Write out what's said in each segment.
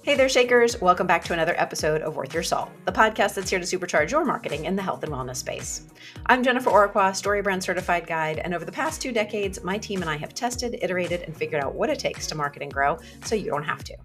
Hey there, Shakers. Welcome back to another episode of Worth Your Salt, the podcast that's here to supercharge your marketing in the health and wellness space. I'm Jennifer Orechwa, StoryBrand Certified Guide, and over the past 2 decades, my team and I have tested, iterated, and figured out what it takes to market and grow so you don't have to.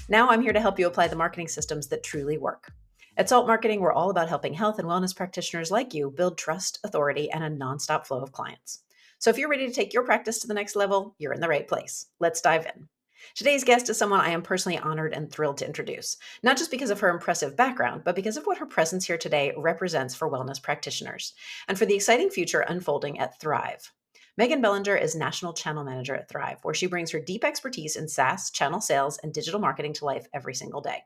Now I'm here to help you apply the marketing systems that truly work. At Salt Marketing, we're all about helping health and wellness practitioners like you build trust, authority, and a nonstop flow of clients. So if you're ready to take your practice to the next level, you're in the right place. Let's dive in. Today's guest is someone I am personally honored and thrilled to introduce, not just because of her impressive background, but because of what her presence here today represents for wellness practitioners and for the exciting future unfolding at Thryv. Megan Belanger is National Channel Manager at Thryv, where she brings her deep expertise in SaaS, channel sales, and digital marketing to life every single day.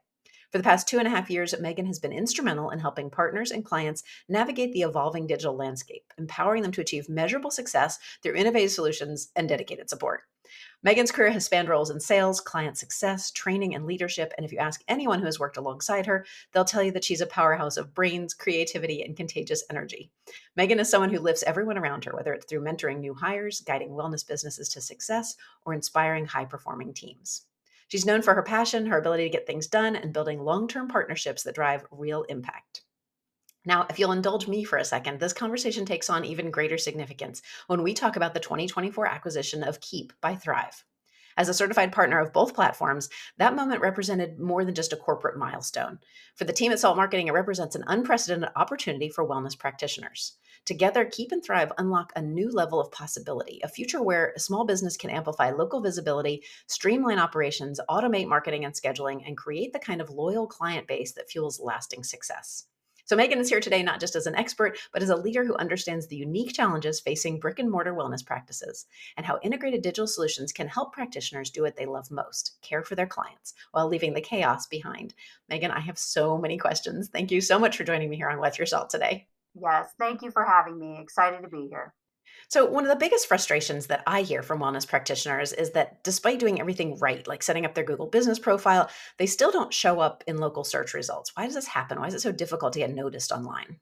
For the past 2.5 years, Megan has been instrumental in helping partners and clients navigate the evolving digital landscape, empowering them to achieve measurable success through innovative solutions and dedicated support. Megan's career has spanned roles in sales, client success, training, and leadership. And if you ask anyone who has worked alongside her, they'll tell you that she's a powerhouse of brains, creativity, and contagious energy. Megan is someone who lifts everyone around her, whether it's through mentoring new hires, guiding wellness businesses to success, or inspiring high-performing teams. She's known for her passion, her ability to get things done, and building long-term partnerships that drive real impact. Now, if you'll indulge me for a second, this conversation takes on even greater significance when we talk about the 2024 acquisition of Keep by Thryv. As a certified partner of both platforms, that moment represented more than just a corporate milestone. For the team at Salt Marketing, it represents an unprecedented opportunity for wellness practitioners. Together, Keep and Thryv unlock a new level of possibility, a future where a small business can amplify local visibility, streamline operations, automate marketing and scheduling, and create the kind of loyal client base that fuels lasting success. So Megan is here today not just as an expert, but as a leader who understands the unique challenges facing brick and mortar wellness practices and how integrated digital solutions can help practitioners do what they love most, care for their clients, while leaving the chaos behind. Megan, I have so many questions. Thank you so much for joining me here on Worth Your Salt today. Yes, thank you for having me. Excited to be here. So, one of the biggest frustrations that I hear from wellness practitioners is that despite doing everything right, like setting up their Google business profile, they still don't show up in local search results. Why does this happen? Why is it so difficult to get noticed online?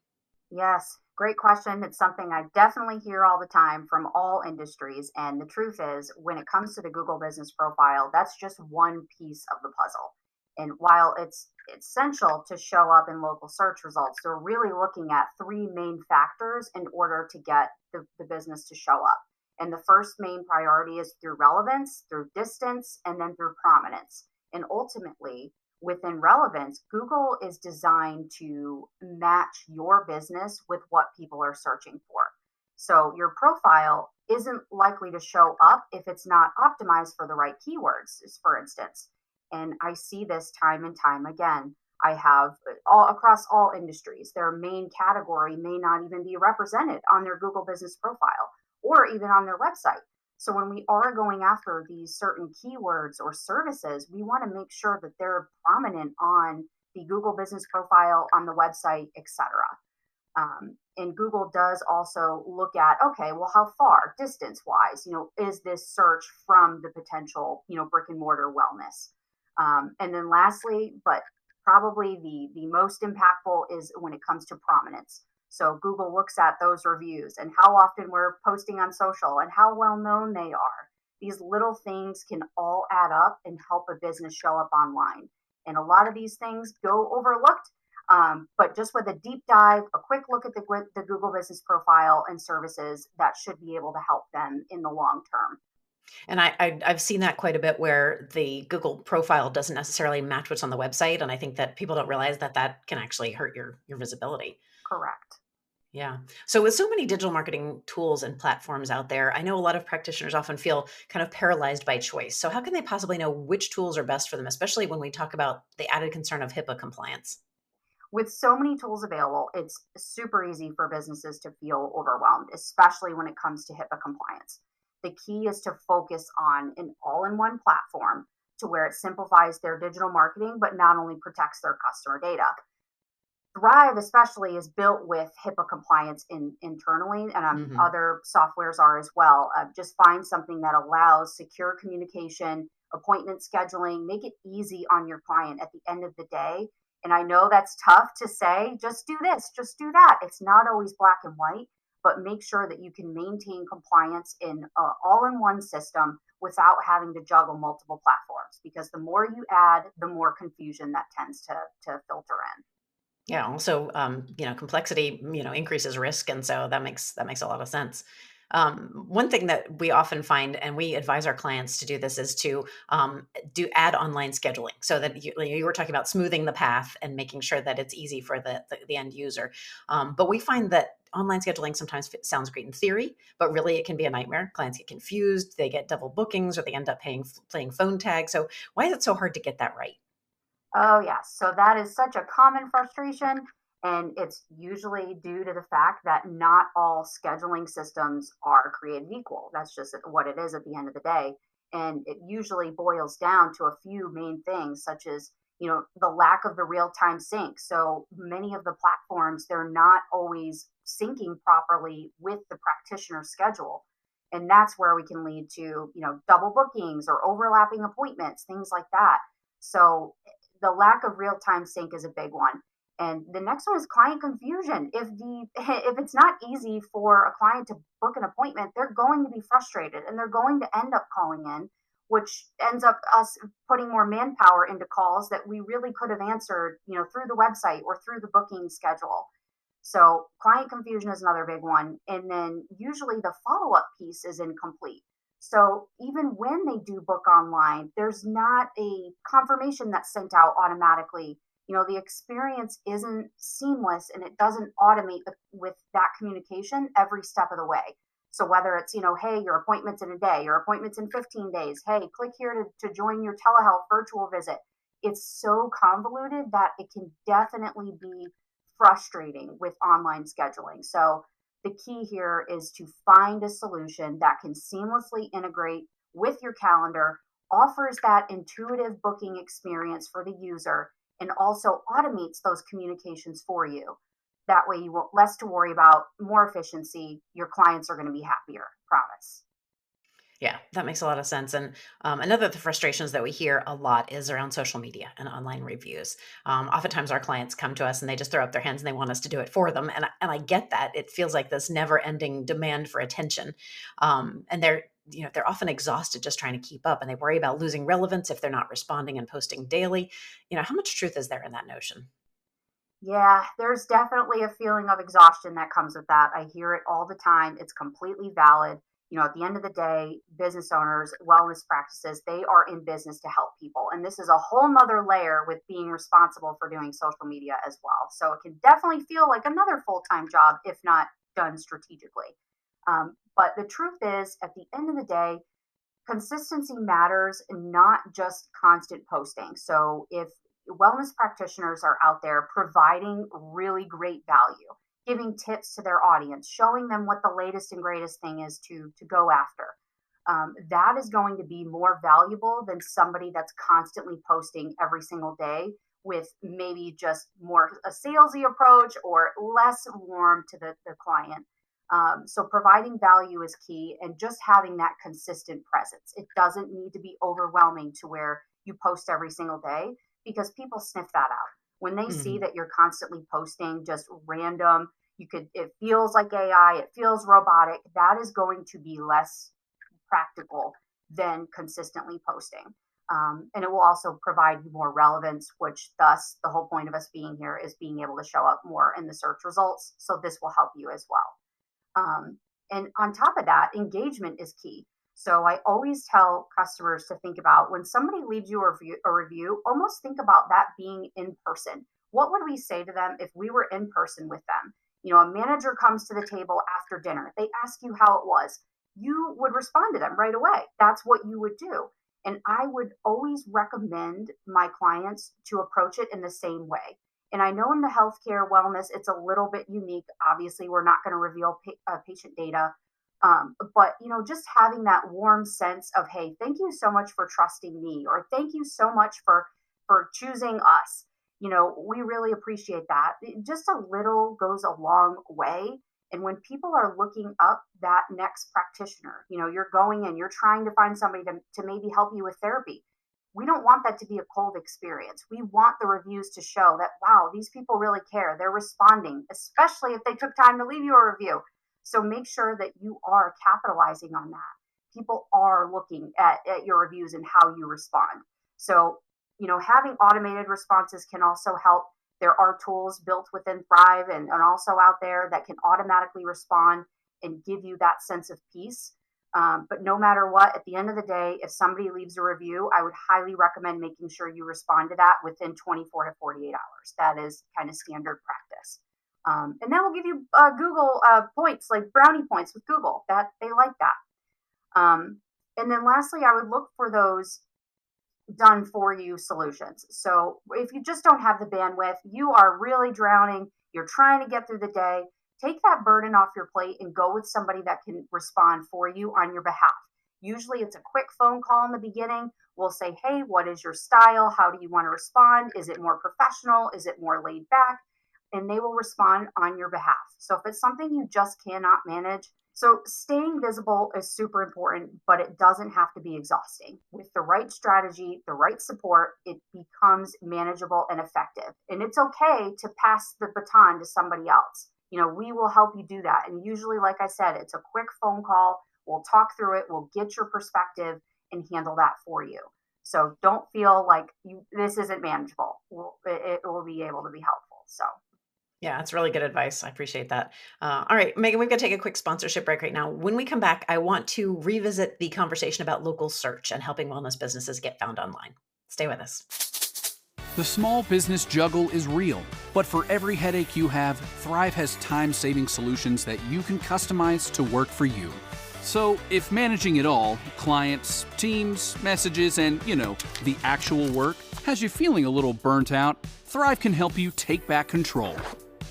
Yes, great question. It's something I definitely hear all the time from all industries. And the truth is, when it comes to the Google business profile, that's just one piece of the puzzle. And while it's essential to show up in local search results, they're really looking at three main factors in order to get the business to show up. And the first main priority is through relevance, through distance, and then through prominence. And ultimately, within relevance, Google is designed to match your business with what people are searching for. So your profile isn't likely to show up if it's not optimized for the right keywords, for instance. And I see this time and time again. I have all across all industries, their main category may not even be represented on their Google business profile or even on their website. So when we are going after these certain keywords or services, we want to make sure that they're prominent on the Google business profile, on the website, etc. And Google does also look at, okay, well, how far distance wise, is this search from the potential, brick and mortar wellness? And then lastly, but probably the most impactful is when it comes to prominence. So Google looks at those reviews and how often we're posting on social and how well known they are. These little things can all add up and help a business show up online. And a lot of these things go overlooked. But just with a deep dive, a quick look at the Google business profile and services, that should be able to help them in the long term. And I've seen that quite a bit where the Google profile doesn't necessarily match what's on the website. And I think that people don't realize that that can actually hurt your visibility. Correct. Yeah. So with so many digital marketing tools and platforms out there, I know a lot of practitioners often feel kind of paralyzed by choice. So how can they possibly know which tools are best for them, especially when we talk about the added concern of HIPAA compliance? With so many tools available, it's super easy for businesses to feel overwhelmed, especially when it comes to HIPAA compliance. The key is to focus on an all-in-one platform to where it simplifies their digital marketing, but not only protects their customer data. Thryv especially is built with HIPAA compliance internally, and Hmm. other softwares are as well. Just find something that allows secure communication, appointment scheduling, make it easy on your client at the end of the day. And I know that's tough to say, just do this, just do that. It's not always black and white, but make sure that you can maintain compliance in all in one system without having to juggle multiple platforms, because the more you add, the more confusion that tends to filter in. Yeah. Also, complexity, increases risk, and so that makes a lot of sense. One thing that we often find, and we advise our clients to do this, is to do add online scheduling, so that you were talking about smoothing the path and making sure that it's easy for the end user. But we find that online scheduling sometimes sounds great in theory, but really it can be a nightmare. Clients get confused, they get double bookings, or they end up playing phone tag. So why is it so hard to get that right? Oh, yes. So that is such a common frustration. And it's usually due to the fact that not all scheduling systems are created equal. That's just what it is at the end of the day. And it usually boils down to a few main things, such as, the lack of the real time sync. So many of the platforms, they're not always syncing properly with the practitioner's schedule. And that's where we can lead to, double bookings or overlapping appointments, things like that. So the lack of real time sync is a big one. And the next one is client confusion. If it's not easy for a client to book an appointment, they're going to be frustrated and they're going to end up calling in, which ends up us putting more manpower into calls that we really could have answered, through the website or through the booking schedule. So client confusion is another big one. And then usually the follow up piece is incomplete. So even when they do book online, there's not a confirmation that's sent out automatically. The experience isn't seamless and it doesn't automate with that communication every step of the way. So whether it's, hey, your appointment's in a day, your appointment's in 15 days, hey, click here to join your telehealth virtual visit. It's so convoluted that it can definitely be frustrating with online scheduling. So the key here is to find a solution that can seamlessly integrate with your calendar, offers that intuitive booking experience for the user, and also automates those communications for you. That way you won't less to worry about, more efficiency. Your clients are going to be happier, promise. Yeah, that makes a lot of sense. And another of the frustrations that we hear a lot is around social media and online reviews. Oftentimes, our clients come to us and they just throw up their hands and they want us to do it for them. And I get that. It feels like this never-ending demand for attention. And they're often exhausted just trying to keep up, and they worry about losing relevance if they're not responding and posting daily. How much truth is there in that notion? Yeah, there's definitely a feeling of exhaustion that comes with that. I hear it all the time. It's completely valid. At the end of the day, business owners, wellness practices, they are in business to help people. And this is a whole nother layer with being responsible for doing social media as well. So it can definitely feel like another full time job if not done strategically. But the truth is, at the end of the day, consistency matters, not just constant posting. So if wellness practitioners are out there providing really great value, giving tips to their audience, showing them what the latest and greatest thing is to go after, that is going to be more valuable than somebody that's constantly posting every single day with maybe just more a salesy approach or less warm to the client. So providing value is key, and just having that consistent presence. It doesn't need to be overwhelming to where you post every single day, because people sniff that out. When they see Mhm. that you're constantly posting just random, it feels like AI, it feels robotic, that is going to be less practical than consistently posting. And it will also provide you more relevance, which thus the whole point of us being here is being able to show up more in the search results. So this will help you as well. And on top of that, engagement is key. So I always tell customers to think about, when somebody leaves you a review, almost think about that being in person. What would we say to them if we were in person with them? A manager comes to the table after dinner. They ask you how it was. You would respond to them right away. That's what you would do. And I would always recommend my clients to approach it in the same way. And I know in the healthcare wellness, it's a little bit unique. Obviously, we're not going to reveal patient data. But just having that warm sense of, hey, thank you so much for trusting me, or thank you so much for choosing us. We really appreciate that. Just a little goes a long way. And when people are looking up that next practitioner, you're going in, you're trying to find somebody to maybe help you with therapy. We don't want that to be a cold experience. We want the reviews to show that, wow, these people really care. They're responding, especially if they took time to leave you a review. So make sure that you are capitalizing on that. people are looking at your reviews and how you respond. So, having automated responses can also help. There are tools built within Thryv and also out there that can automatically respond and give you that sense of peace. But no matter what, at the end of the day, if somebody leaves a review, I would highly recommend making sure you respond to that within 24 to 48 hours. That is kind of standard practice. And that will give you Google points, like brownie points with Google. That they like that. And then lastly, I would look for those done for you solutions. So if you just don't have the bandwidth, you are really drowning, you're trying to get through the day, take that burden off your plate and go with somebody that can respond for you on your behalf. Usually it's a quick phone call in the beginning. We'll say, hey, what is your style? How do you want to respond? Is it more professional? Is it more laid back? And they will respond on your behalf. So if it's something you just cannot manage, so staying visible is super important, but it doesn't have to be exhausting. With the right strategy, the right support, it becomes manageable and effective. And it's okay to pass the baton to somebody else. We will help you do that. And usually, like I said, it's a quick phone call. We'll talk through it. We'll get your perspective and handle that for you. So don't feel like this isn't manageable. It will be able to be helpful. So. Yeah, it's really good advice. I appreciate that. All right, Megan, we've got to take a quick sponsorship break right now. When we come back, I want to revisit the conversation about local search and helping wellness businesses get found online. Stay with us. The small business juggle is real, but for every headache you have, Thryv has time-saving solutions that you can customize to work for you. So if managing it all, clients, teams, messages, and, the actual work, has you feeling a little burnt out, Thryv can help you take back control.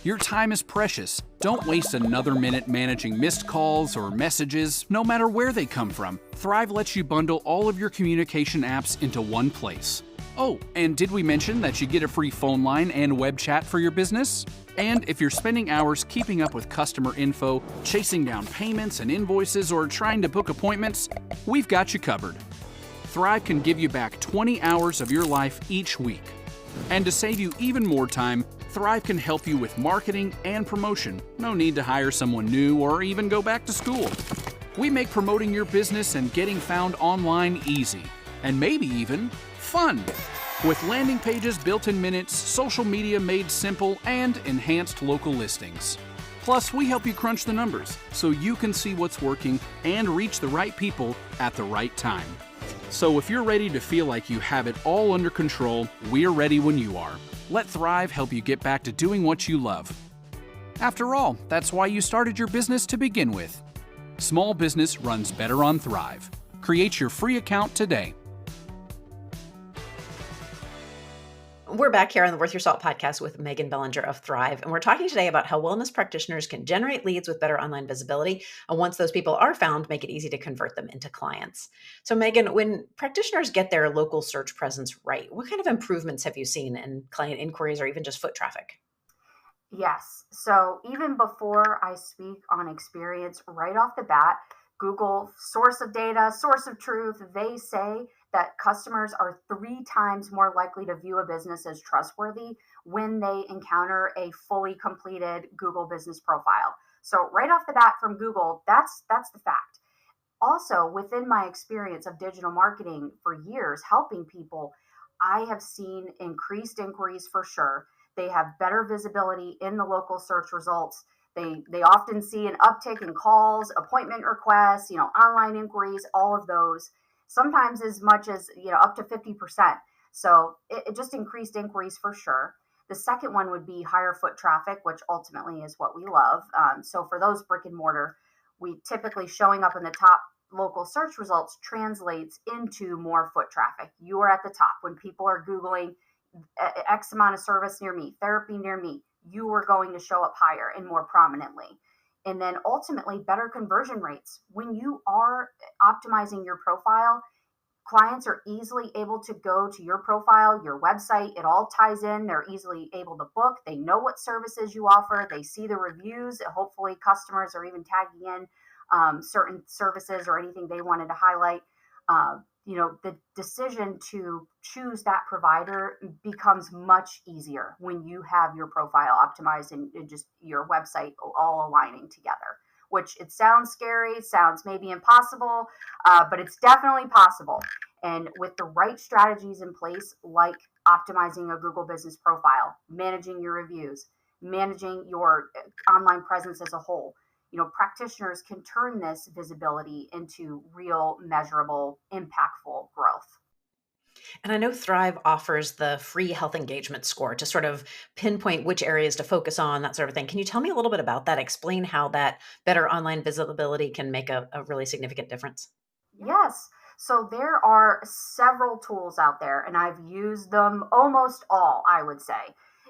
Your time is precious. Don't waste another minute managing missed calls or messages, no matter where they come from. Thryv lets you bundle all of your communication apps into one place. Oh, and did we mention that you get a free phone line and web chat for your business? And if you're spending hours keeping up with customer info, chasing down payments and invoices, or trying to book appointments, we've got you covered. Thryv can give you back 20 hours of your life each week. And to save you even more time, Thryv can help you with marketing and promotion. No need to hire someone new or even go back to school. We make promoting your business and getting found online easy, and maybe even fun. With landing pages built in minutes, social media made simple, and enhanced local listings. Plus, we help you crunch the numbers so you can see what's working and reach the right people at the right time. So if you're ready to feel like you have it all under control, we're ready when you are. Let Thryv help you get back to doing what you love. After all, that's why you started your business to begin with. Small business runs better on Thryv. Create your free account today. We're back here on the Worth Your Salt podcast with Megan Belanger of Thryv, and we're talking today about how wellness practitioners can generate leads with better online visibility, and once those people are found, make it easy to convert them into clients. So Megan, when practitioners get their local search presence right, what kind of improvements have you seen in client inquiries or even just foot traffic? Yes. So even before I speak on experience, right off the bat, Google source of data, source of truth, they say that customers are 3 times more likely to view a business as trustworthy when they encounter a fully completed Google business profile. So right off the bat from Google, that's the fact. Also, within my experience of digital marketing for years, helping people, I have seen increased inquiries for sure. They have better visibility in the local search results. They often see an uptick in calls, appointment requests, online inquiries, all of those, sometimes as much as, up to 50%. So it just increased inquiries for sure. The second one would be higher foot traffic, which ultimately is what we love. So for those brick and mortar, we typically showing up in the top local search results translates into more foot traffic. You are at the top when people are Googling X amount of service near me, therapy near me, you are going to show up higher and more prominently. And then ultimately better conversion rates. When you are optimizing your profile, clients are easily able to go to your profile, your website. It all ties in. They're easily able to book. They know what services you offer. They see the reviews. Hopefully customers are even tagging in certain services or anything they wanted to highlight. The decision to choose that provider becomes much easier when you have your profile optimized and just your website all aligning together. which it sounds scary, sounds maybe impossible, but it's definitely possible. And with the right strategies in place, like optimizing a Google business profile, managing your reviews, managing your online presence as a whole, practitioners can turn this visibility into real, measurable, impactful growth. And I know Thryv offers the free health engagement score to sort of pinpoint which areas to focus on, that sort of thing. Can you tell me a little bit about that? Explain how that better online visibility can make a really significant difference. Yes. So there are several tools out there, and I've used them almost all, I would say.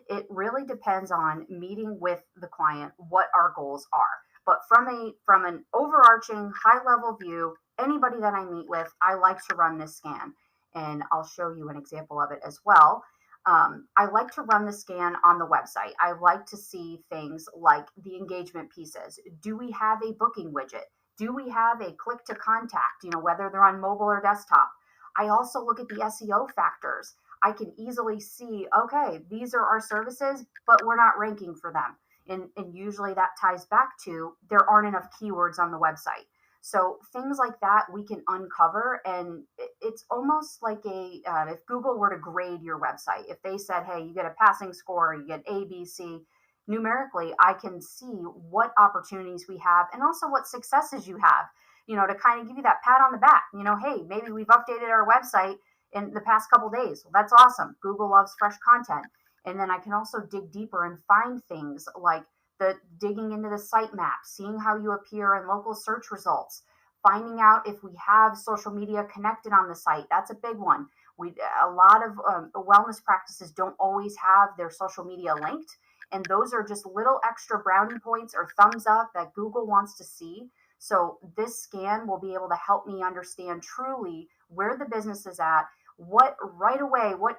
It really depends on meeting with the client what our goals are. But from an overarching high level view, anybody that I meet with, I like to run this scan. And I'll show you an example of it as well. I like to run the scan on the website. I like to see things like the engagement pieces. Do we have a booking widget? Do we have a click to contact, whether they're on mobile or desktop? I also look at the SEO factors. I can easily see, okay, these are our services, but we're not ranking for them. And usually that ties back to there aren't enough keywords on the website. So things like that we can uncover, and it's almost like if Google were to grade your website, if they said, hey, you get a passing score, you get A, B, C, numerically, I can see what opportunities we have and also what successes you have, to kind of give you that pat on the back. Hey, maybe we've updated our website in the past couple days. Well, that's awesome. Google loves fresh content. And then I can also dig deeper and find things like the digging into the sitemap, seeing how you appear in local search results, finding out if we have social media connected on the site. That's a big one. A lot of wellness practices don't always have their social media linked. And those are just little extra brownie points or thumbs up that Google wants to see. So this scan will be able to help me understand truly where the business is at, what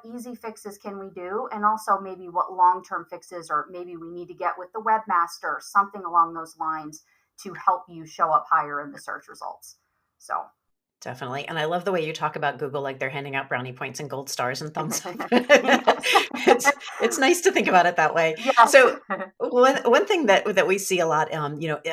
easy fixes can we do, and also maybe what long-term fixes, or maybe we need to get with the webmaster, something along those lines to help you show up higher in the search results. So definitely. And I love the way you talk about Google like they're handing out brownie points and gold stars and thumbs up. It's nice to think about it that way. Yes. So one thing that we see a lot,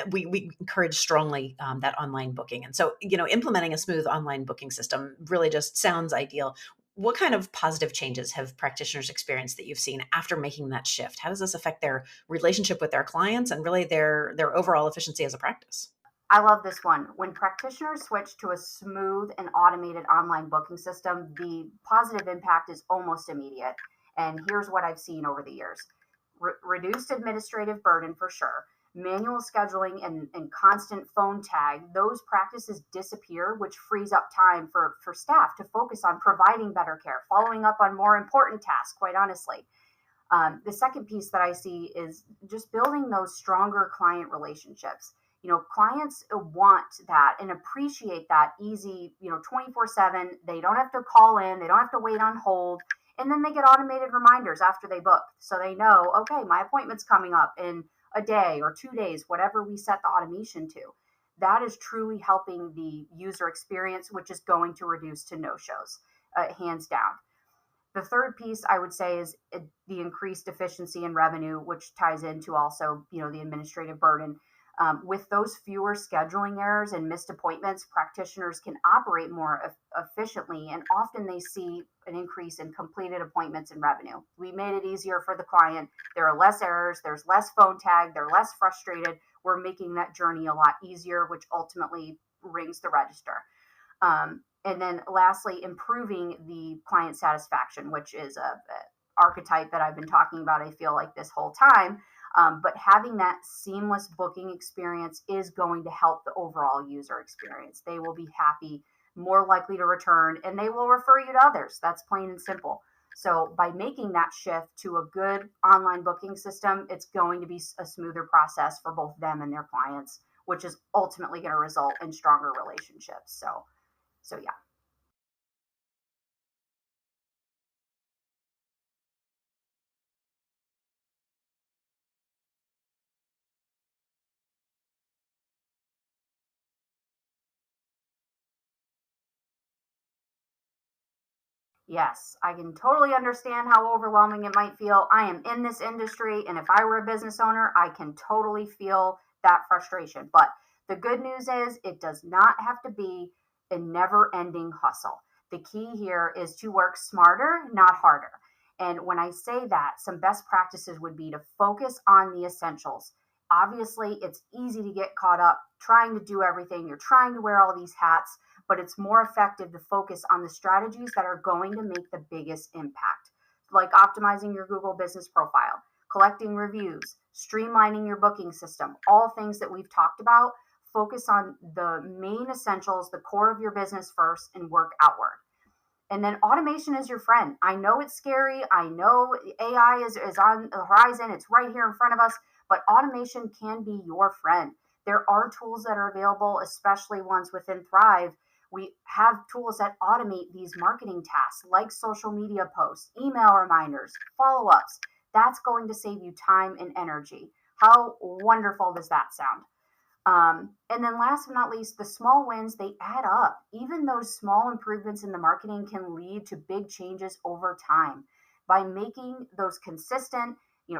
we encourage strongly that online booking. And so, implementing a smooth online booking system really just sounds ideal. What kind of positive changes have practitioners experienced that you've seen after making that shift? How does this affect their relationship with their clients and really their overall efficiency as a practice? I love this one. When practitioners switch to a smooth and automated online booking system, the positive impact is almost immediate. And here's what I've seen over the years. Reduced administrative burden for sure. Manual scheduling and constant phone tag, those practices disappear, which frees up time for staff to focus on providing better care, following up on more important tasks, quite honestly. The second piece that I see is just building those stronger client relationships. Clients want that and appreciate that easy, 24/7. They don't have to call in. They don't have to wait on hold. And then they get automated reminders after they book. So they know, okay, my appointment's coming up in a day or 2 days, whatever we set the automation to. That is truly helping the user experience, which is going to reduce to no-shows, hands down. The third piece I would say is the increased efficiency and revenue, which ties into also, the administrative burden. With those fewer scheduling errors and missed appointments, practitioners can operate more efficiently, and often they see an increase in completed appointments and revenue. We made it easier for the client. There are less errors. There's less phone tag. They're less frustrated. We're making that journey a lot easier, which ultimately rings the register. And then lastly, improving the client satisfaction, which is a archetype that I've been talking about, I feel like, this whole time. But having that seamless booking experience is going to help the overall user experience. They will be happy, more likely to return, and they will refer you to others. That's plain and simple. So by making that shift to a good online booking system, it's going to be a smoother process for both them and their clients, which is ultimately going to result in stronger relationships. So yeah. Yes, I can totally understand how overwhelming it might feel. I am in this industry, and if I were a business owner, I can totally feel that frustration. But the good news is it does not have to be a never-ending hustle. The key here is to work smarter, not harder. And when I say that, some best practices would be to focus on the essentials. Obviously, it's easy to get caught up trying to do everything. You're trying to wear all these hats, but it's more effective to focus on the strategies that are going to make the biggest impact, like optimizing your Google business profile, collecting reviews, streamlining your booking system, all things that we've talked about. Focus on the main essentials, the core of your business first, and work outward. And then automation is your friend. I know it's scary. I know AI is on the horizon. It's right here in front of us, but automation can be your friend. There are tools that are available, especially ones within Thryv. We have tools that automate these marketing tasks like social media posts, email reminders, follow-ups. That's going to save you time and energy. How wonderful does that sound? And then last but not least, the small wins, they add up. Even those small improvements in the marketing can lead to big changes over time. By making those consistent,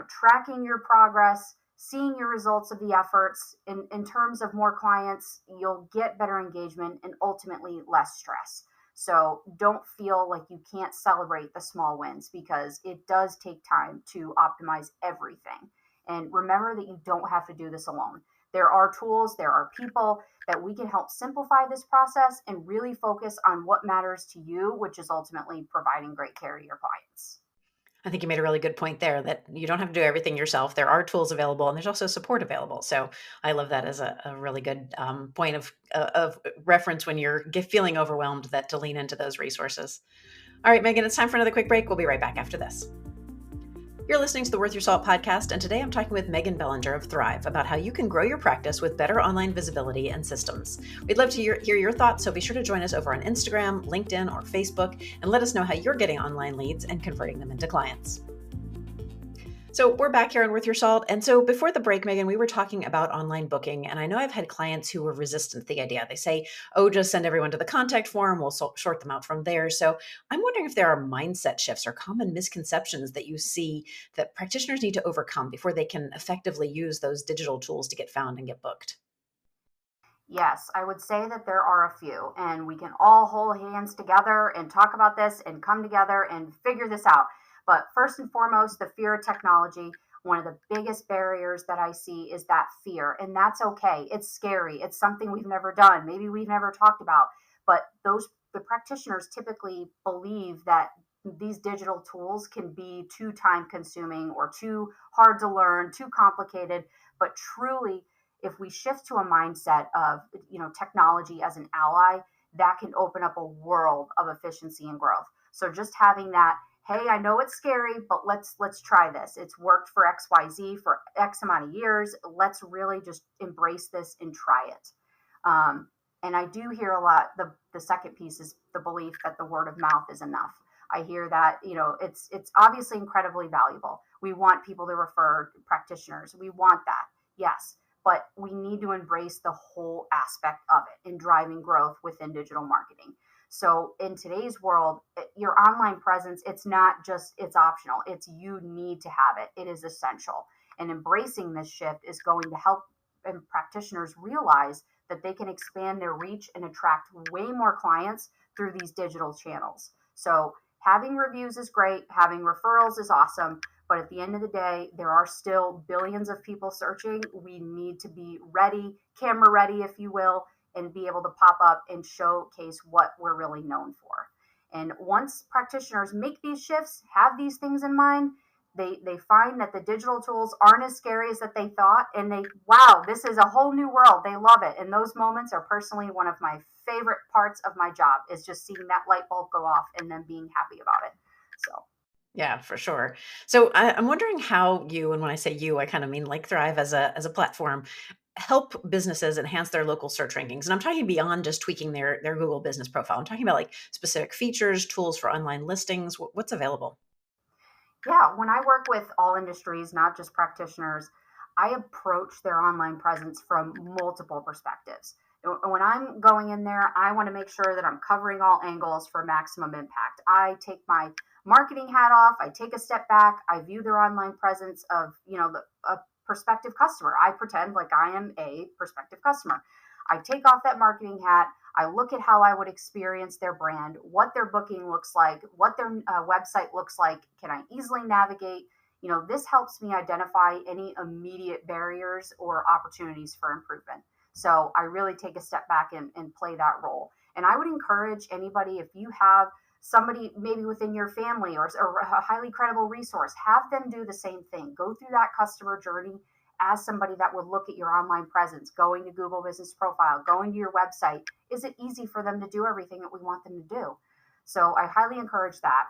tracking your progress, seeing your results of the efforts in terms of more clients, you'll get better engagement and ultimately less stress. So don't feel like you can't celebrate the small wins, because it does take time to optimize everything. And remember that you don't have to do this alone. There are tools, there are people that we can help simplify this process and really focus on what matters to you, which is ultimately providing great care to your clients. I think you made a really good point there, that you don't have to do everything yourself. There are tools available, and there's also support available. So I love that as a really good point of reference when you're feeling overwhelmed, that to lean into those resources. All right, Megan, it's time for another quick break. We'll be right back after this. You're listening to the Worth Your Salt podcast, and today I'm talking with Megan Belanger of Thryv about how you can grow your practice with better online visibility and systems. We'd love to hear your thoughts, so be sure to join us over on Instagram, LinkedIn, or Facebook, and let us know how you're getting online leads and converting them into clients. So we're back here on Worth Your Salt. And so before the break, Megan, we were talking about online booking. And I know I've had clients who were resistant to the idea. They say, oh, just send everyone to the contact form. We'll sort them out from there. So I'm wondering if there are mindset shifts or common misconceptions that you see that practitioners need to overcome before they can effectively use those digital tools to get found and get booked. Yes, I would say that there are a few, and we can all hold hands together and talk about this and come together and figure this out. But first and foremost, the fear of technology. One of the biggest barriers that I see is that fear, and that's okay. It's scary. It's something we've never done. Maybe we've never talked about, but the practitioners typically believe that these digital tools can be too time consuming or too hard to learn, too complicated. But truly, if we shift to a mindset of, technology as an ally, that can open up a world of efficiency and growth. So just having that, hey, I know it's scary, but let's try this. It's worked for XYZ for X amount of years. Let's really just embrace this and try it. And I do hear a lot, the second piece is the belief that the word of mouth is enough. I hear that, it's obviously incredibly valuable. We want people to refer practitioners. We want that, yes. But we need to embrace the whole aspect of it in driving growth within digital marketing. So in today's world, your online presence, it's optional. It's you need to have it. It is essential. And embracing this shift is going to help practitioners realize that they can expand their reach and attract way more clients through these digital channels. So having reviews is great. Having referrals is awesome. But at the end of the day, there are still billions of people searching. We need to be ready, camera ready, if you will, and be able to pop up and showcase what we're really known for. And once practitioners make these shifts, have these things in mind, they find that the digital tools aren't as scary as that they thought. And wow, this is a whole new world. They love it. And those moments are personally one of my favorite parts of my job, is just seeing that light bulb go off and then being happy about it. So. Yeah, for sure. So I'm wondering how you, and when I say you, I kind of mean like Thryv as a platform, help businesses enhance their local search rankings. And I'm talking beyond just tweaking their Google business profile. I'm talking about like specific features, tools for online listings. What's available? Yeah, when I work with all industries, not just practitioners, I approach their online presence from multiple perspectives. When I'm going in there, I want to make sure that I'm covering all angles for maximum impact. I take my marketing hat off. I take a step back. I view their online presence of, a prospective customer. I pretend like I am a prospective customer. I take off that marketing hat. I look at how I would experience their brand, what their booking looks like, what their website looks like. Can I easily navigate? This helps me identify any immediate barriers or opportunities for improvement. So I really take a step back and play that role. And I would encourage anybody, if you have somebody maybe within your family or a highly credible resource, have them do the same thing. Go through that customer journey as somebody that would look at your online presence, going to Google Business Profile, going to your website. Is it easy for them to do everything that we want them to do? So I highly encourage that.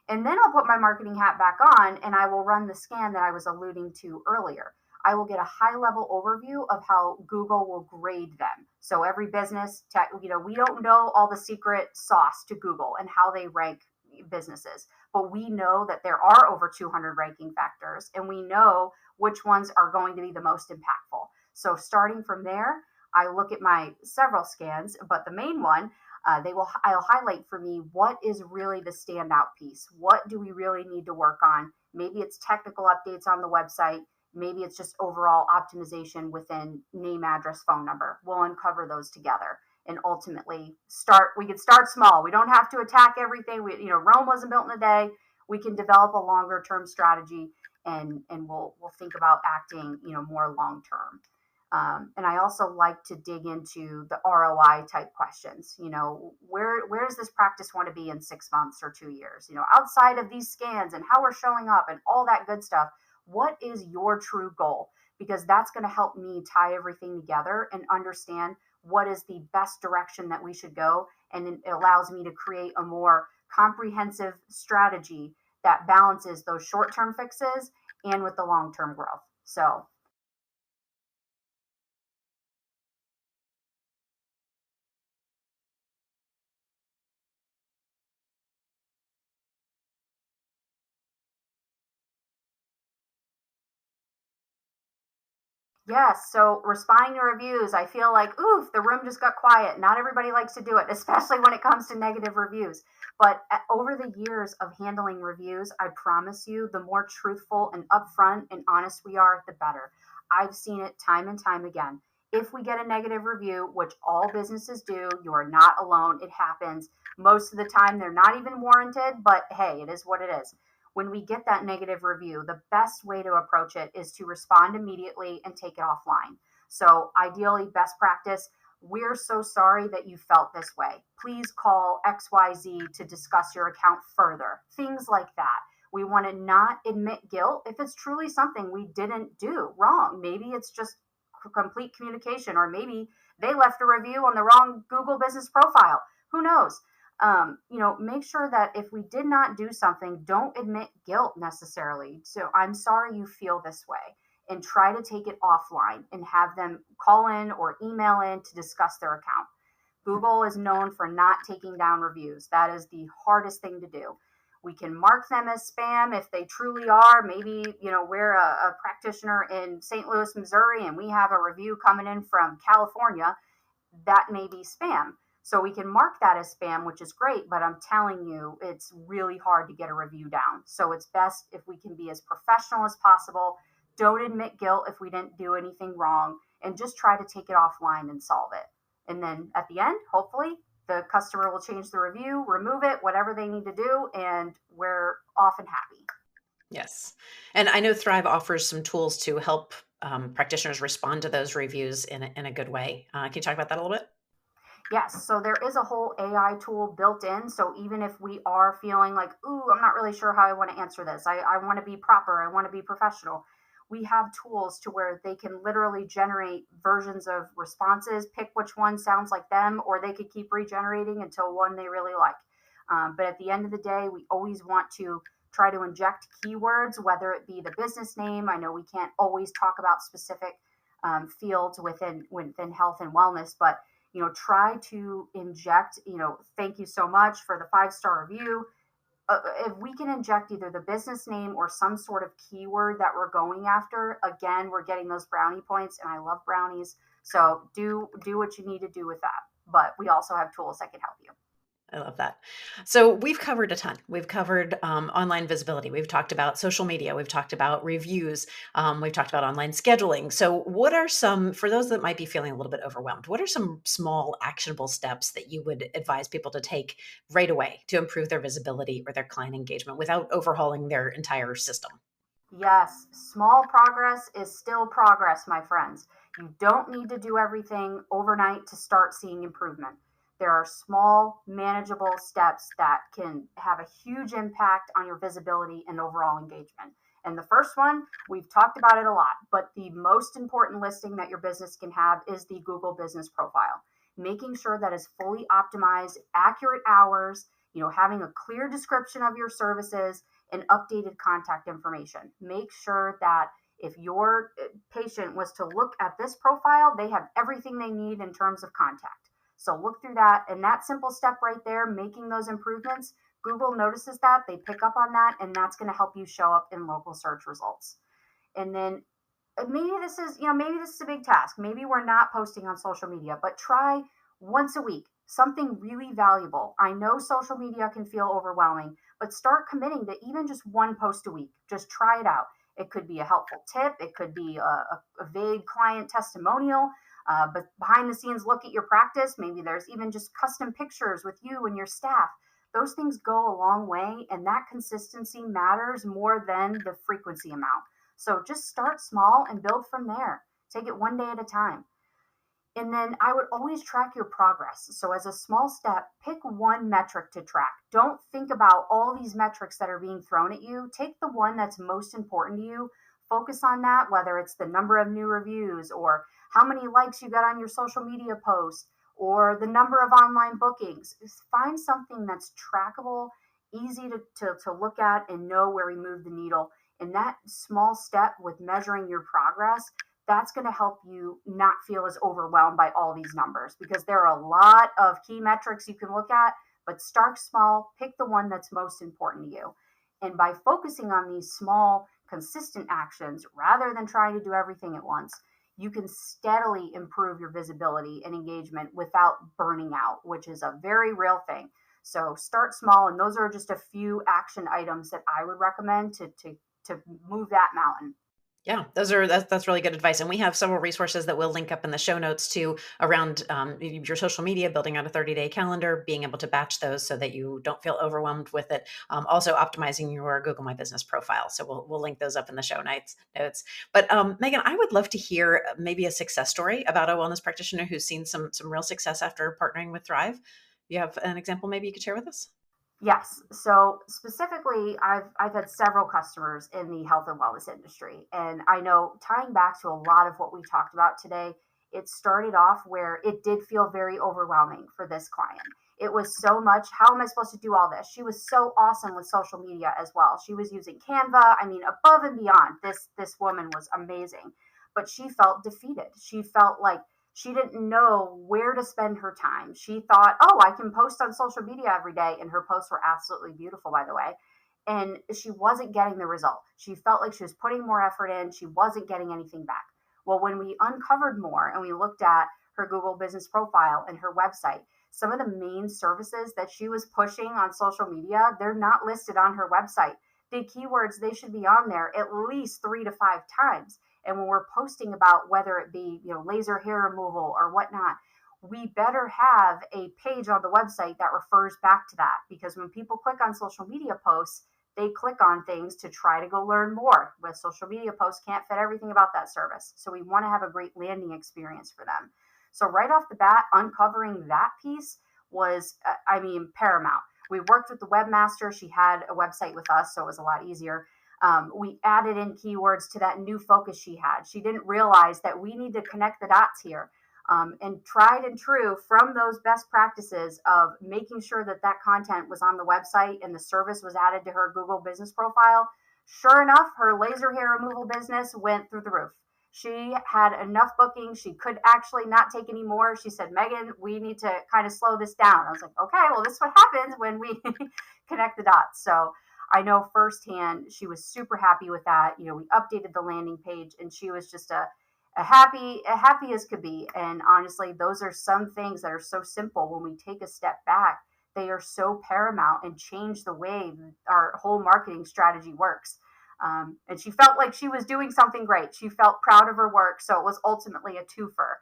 And then I'll put my marketing hat back on and I will run the scan that I was alluding to earlier. I will get a high level overview of how Google will grade them. So every business, we don't know all the secret sauce to Google and how they rank businesses, but we know that there are over 200 ranking factors and we know which ones are going to be the most impactful. So starting from there, I look at my several scans, but the main one, I'll highlight for me what is really the standout piece. What do we really need to work on? Maybe it's technical updates on the website. Maybe it's just overall optimization within name, address, phone number. We'll uncover those together and ultimately we can start small. We don't have to attack everything. Rome wasn't built in a day. We can develop a longer term strategy and we'll think about acting, more long term. And I also like to dig into the ROI type questions. Where does this practice want to be in 6 months or 2 years? Outside of these scans and how we're showing up and all that good stuff, what is your true goal? Because that's going to help me tie everything together and understand what is the best direction that we should go. And it allows me to create a more comprehensive strategy that balances those short-term fixes and with the long-term growth. So yes. So responding to reviews, I feel like, oof, the room just got quiet. Not everybody likes to do it, especially when it comes to negative reviews. But over the years of handling reviews, I promise you, the more truthful and upfront and honest we are, the better. I've seen it time and time again. If we get a negative review, which all businesses do, you are not alone. It happens. Most of the time, they're not even warranted, but hey, it is what it is. When we get that negative review, the best way to approach it is to respond immediately and take it offline. So ideally, best practice, we're so sorry that you felt this way. Please call XYZ to discuss your account further. Things like that. We want to not admit guilt if it's truly something we didn't do wrong. Maybe it's just complete communication, or maybe they left a review on the wrong Google Business Profile. Who knows? Make sure that if we did not do something, don't admit guilt necessarily. So I'm sorry you feel this way, and try to take it offline and have them call in or email in to discuss their account. Google is known for not taking down reviews. That is the hardest thing to do. We can mark them as spam if they truly are. Maybe, we're a practitioner in St. Louis, Missouri, and we have a review coming in from California. That may be spam. So we can mark that as spam, which is great, but I'm telling you, it's really hard to get a review down. So it's best if we can be as professional as possible. Don't admit guilt if we didn't do anything wrong, and just try to take it offline and solve it. And then at the end, hopefully, the customer will change the review, remove it, whatever they need to do, and we're off and happy. Yes. And I know Thryv offers some tools to help practitioners respond to those reviews in a good way. Can you talk about that a little bit? Yes, so there is a whole AI tool built in. So even if we are feeling like, ooh, I'm not really sure how I want to answer this, I want to be proper, I want to be professional, we have tools to where they can literally generate versions of responses, pick which one sounds like them, or they could keep regenerating until one they really like. But at the end of the day, we always want to try to inject keywords, whether it be the business name. I know we can't always talk about specific fields within health and wellness, but try to inject, thank you so much for the 5-star review. If we can inject either the business name or some sort of keyword that we're going after, again, we're getting those brownie points, and I love brownies. So do what you need to do with that. But we also have tools that can help you. I love that. So we've covered a ton. We've covered online visibility. We've talked about social media. We've talked about reviews. We've talked about online scheduling. So what are some, for those that might be feeling a little bit overwhelmed, what are some small actionable steps that you would advise people to take right away to improve their visibility or their client engagement without overhauling their entire system? Yes, small progress is still progress, my friends. You don't need to do everything overnight to start seeing improvement. There are small, manageable steps that can have a huge impact on your visibility and overall engagement. And the first one, we've talked about it a lot, but the most important listing that your business can have is the Google Business Profile. Making sure that is fully optimized, accurate hours, having a clear description of your services and updated contact information. Make sure that if your patient was to look at this profile, they have everything they need in terms of contact. So look through that. And that simple step right there, making those improvements, Google notices that, they pick up on that, and that's going to help you show up in local search results. And then maybe this is a big task. Maybe we're not posting on social media, but try once a week something really valuable. I know social media can feel overwhelming, but start committing to even just one post a week. Just try it out. It could be a helpful tip. It could be a vague client testimonial, but behind the scenes look at your practice. Maybe there's even just custom pictures with you and your staff. Those things go a long way, and that consistency matters more than the frequency amount. So just start small and build from there. Take it one day at a time. And then I would always track your progress. So as a small step, pick one metric to track. Don't think about all these metrics that are being thrown at you. Take the one that's most important to you. Focus on that, whether it's the number of new reviews or how many likes you got on your social media post or the number of online bookings. Just find something that's trackable, easy to look at and know where we move the needle. And that small step with measuring your progress, that's going to help you not feel as overwhelmed by all these numbers, because there are a lot of key metrics you can look at, but start small, pick the one that's most important to you. And by focusing on these small, consistent actions, rather than trying to do everything at once, you can steadily improve your visibility and engagement without burning out, which is a very real thing. So start small, and those are just a few action items that I would recommend to move that mountain. Yeah, that's really good advice. And we have several resources that we'll link up in the show notes too around your social media, building out a 30-day calendar, being able to batch those so that you don't feel overwhelmed with it. Also optimizing your Google My Business profile. So we'll link those up in the show notes. But Megan, I would love to hear maybe a success story about a wellness practitioner who's seen some real success after partnering with Thryv. You have an example maybe you could share with us? Yes. So specifically, I've had several customers in the health and wellness industry, and I know, tying back to a lot of what we talked about today, it started off where it did feel very overwhelming for this client. It was so much. How am I supposed to do all this? She was so awesome with social media as well. She was using Canva. I mean, above and beyond. This woman was amazing, but she felt defeated. She felt like she didn't know where to spend her time. She thought, oh, I can post on social media every day. And her posts were absolutely beautiful, by the way. And she wasn't getting the result. She felt like she was putting more effort in. She wasn't getting anything back. Well, when we uncovered more and we looked at her Google Business Profile and her website, some of the main services that she was pushing on social media, they're not listed on her website. The keywords, they should be on there at least 3 to 5 times. And when we're posting about whether it be, laser hair removal or whatnot, we better have a page on the website that refers back to that. Because when people click on social media posts, they click on things to try to go learn more. With social media posts, can't fit everything about that service. So we want to have a great landing experience for them. So right off the bat, uncovering that piece was, paramount. We worked with the webmaster. She had a website with us, so it was a lot easier. We added in keywords to that new focus she had. She didn't realize that we need to connect the dots here. And tried and true from those best practices of making sure that that content was on the website and the service was added to her Google Business Profile. Sure enough, her laser hair removal business went through the roof. She had enough bookings. She could actually not take any more. She said, Megan, we need to kind of slow this down. I was like, okay, well, this is what happens when we connect the dots. So I know firsthand she was super happy with that. We updated the landing page and she was just a happy as could be. And honestly, those are some things that are so simple when we take a step back they are so paramount and change the way our whole marketing strategy works. And she felt like she was doing something great. She felt proud of her work. So it was ultimately a twofer.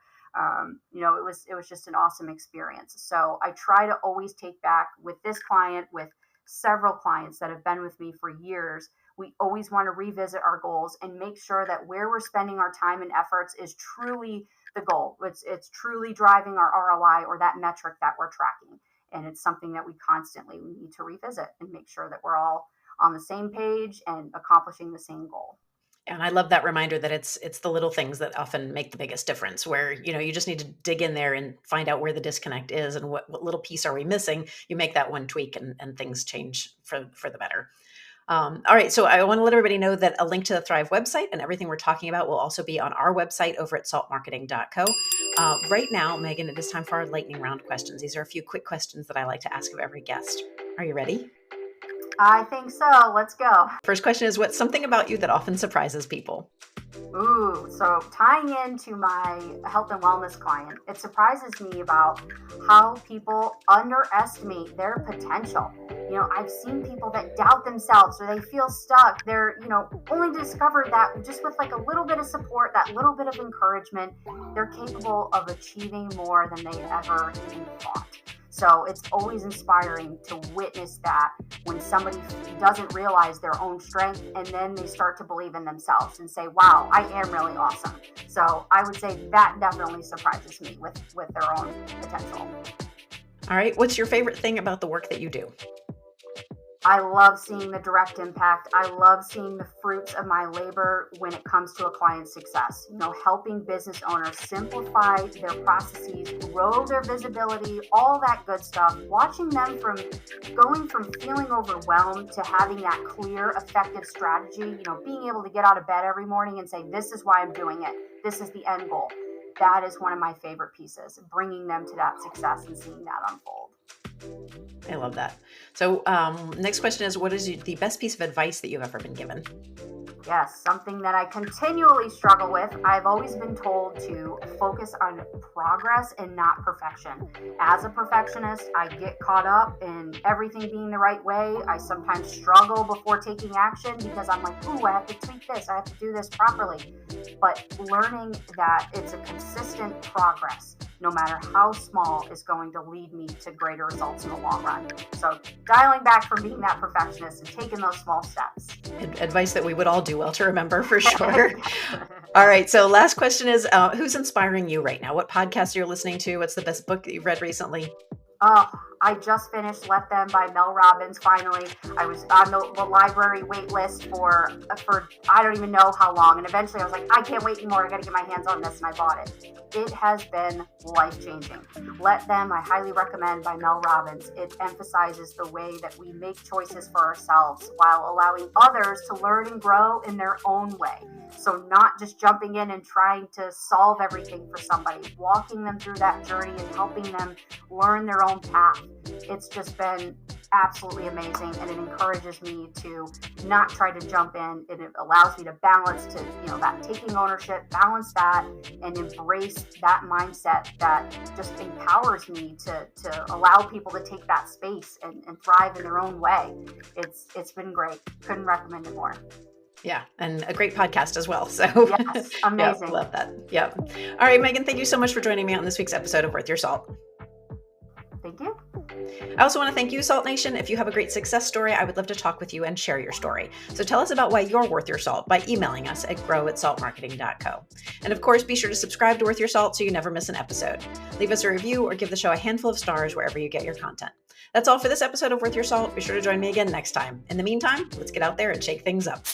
It was just an awesome experience. So I try to always take back with this client, with several clients that have been with me for years. We always want to revisit our goals and make sure that where we're spending our time and efforts is truly the goal. It's truly driving our ROI or that metric that we're tracking. And it's something that we constantly need to revisit and make sure that we're all on the same page and accomplishing the same goal. And I love that reminder that it's the little things that often make the biggest difference, where, you just need to dig in there and find out where the disconnect is and what little piece are we missing. You make that one tweak and things change for the better. All right. So I want to let everybody know that a link to the Thryv website and everything we're talking about will also be on our website over at saltmarketing.co. Right now, Megan, it is time for our lightning round questions. These are a few quick questions that I like to ask of every guest. Are you ready? I think so. Let's go. First question is, what's something about you that often surprises people? Ooh, so tying into my health and wellness client, it surprises me about how people underestimate their potential. I've seen people that doubt themselves or they feel stuck. They're, only discovered that just with like a little bit of support, that little bit of encouragement, they're capable of achieving more than they ever even thought. So it's always inspiring to witness that when somebody doesn't realize their own strength and then they start to believe in themselves and say, wow, I am really awesome. So I would say that definitely surprises me with their own potential. All right. What's your favorite thing about the work that you do? I love seeing the direct impact. I love seeing the fruits of my labor when it comes to a client's success. Helping business owners simplify their processes, grow their visibility, all that good stuff. Watching them going from feeling overwhelmed to having that clear, effective strategy, being able to get out of bed every morning and say, this is why I'm doing it. This is the end goal. That is one of my favorite pieces, bringing them to that success and seeing that unfold. I love that. So next question is, what is the best piece of advice that you've ever been given? Yes, something that I continually struggle with. I've always been told to focus on progress and not perfection. As a perfectionist, I get caught up in everything being the right way. I sometimes struggle before taking action because I'm like, ooh, I have to tweak this. I have to do this properly. But learning that it's a consistent progress, no matter how small, is going to lead me to greater results in the long run. So dialing back from being that perfectionist and taking those small steps. Advice that we would all do well to remember for sure. All right. So last question is, who's inspiring you right now? What podcast you're listening to? What's the best book that you've read recently? Oh, I just finished Let Them by Mel Robbins. Finally, I was on the library wait list for I don't even know how long. And eventually I was like, I can't wait anymore. I got to get my hands on this. And I bought it. It has been life-changing. Let Them, I highly recommend, by Mel Robbins. It emphasizes the way that we make choices for ourselves while allowing others to learn and grow in their own way. So not just jumping in and trying to solve everything for somebody, walking them through that journey and helping them learn their own path. It's just been absolutely amazing, and it encourages me to not try to jump in. It allows me to balance that taking ownership, balance that, and embrace that mindset that just empowers me to allow people to take that space and thrive in their own way. It's been great. Couldn't recommend it more. Yeah. And a great podcast as well. So yes, amazing. Love that. Yep. All right, Megan, thank you so much for joining me on this week's episode of Worth Your Salt. Thank you. I also want to thank you, Salt Nation. If you have a great success story, I would love to talk with you and share your story. So tell us about why you're worth your salt by emailing us at grow@saltmarketing.co. And of course, be sure to subscribe to Worth Your Salt so you never miss an episode. Leave us a review or give the show a handful of stars wherever you get your content. That's all for this episode of Worth Your Salt. Be sure to join me again next time. In the meantime, let's get out there and shake things up.